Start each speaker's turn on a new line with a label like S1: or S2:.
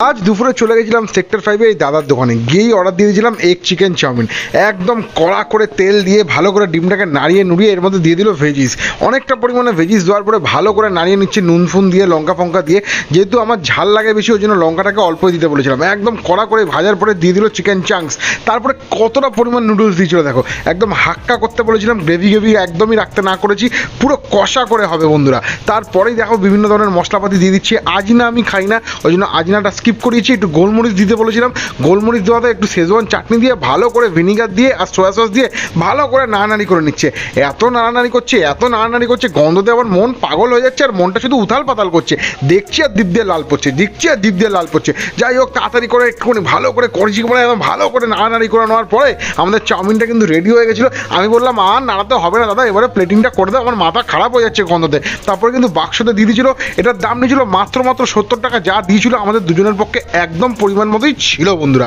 S1: আজ দুপুরে চলে গেছিলাম সেক্টর 5-এ এই দাদার দোকানে, গিয়েই অর্ডার দিয়ে দিয়েছিলাম এগ চিকেন চাউমিন। একদম কড়া করে তেল দিয়ে ভালো করে ডিমটাকে নাড়িয়ে নুড়িয়ে এর মধ্যে দিয়ে দিল ভেজিস। অনেকটা পরিমাণে ভেজিস দেওয়ার পরে ভালো করে নাড়িয়ে নিচ্ছে নুন ফুন দিয়ে, লঙ্কা ফঙ্কা দিয়ে। যেহেতু আমার ঝাল লাগে বেশি, ওই জন্য লঙ্কাটাকে অল্পই দিতে বলেছিলাম। একদম কড়া করে ভাজার পরে দিয়ে দিল চিকেন চাংস। তারপরে কতটা পরিমাণ নুডলস দিয়েছিল দেখো, একদম হাক্কা করতে বলেছিলাম, গ্রেভি গ্রেভি একদমই রাখতে না করেছি, পুরো কষা করে হবে বন্ধুরা। তারপরেই দেখো বিভিন্ন ধরনের মশলাপাতি দিয়ে দিচ্ছে। আজিনা আমি খাই না, ওই জন্য আজিনাটা স্কিপ করিয়েছি। একটু গোলমরিচ দিতে বলেছিলাম, গোলমরিচ দেওয়াতে একটু শেজওয়ান চাটনি দিয়ে ভালো করে ভিনিগার দিয়ে আর সোয়া সস দিয়ে ভালো করে নাড়ানাড়ি করে নিচ্ছে। এত নাড়ানাড়ি করছে গন্ধতে আমার মন পাগল হয়ে যাচ্ছে, আর মনটা শুধু উথাল পাতাল করছে। দেখছি আর দ্বীপ দিয়ে লাল পড়ছে। যাই হোক, তাড়াতাড়ি করে একটুখানি ভালো করে করছি বলে একদম ভালো করে নাড়ানাড়ি করে নেওয়ার পরে আমাদের চাউমিনটা কিন্তু রেডি হয়ে গেছিলো। আমি বললাম আর নাড়াতে হবে না দাদা, এবারে প্লেটিংটা করে দাও, আমার মাথা খারাপ হয়ে যাচ্ছে গন্ধতে। তারপরে কিন্তু বাক্সতে দিয়ে দিয়েছিল। এটার দাম নিয়েছিল মাত্র 70 টাকা, যা দিয়েছিল আমাদের দুজনের পক্ষে একদম পরিমাণ মতোই ছিল বন্ধুরা।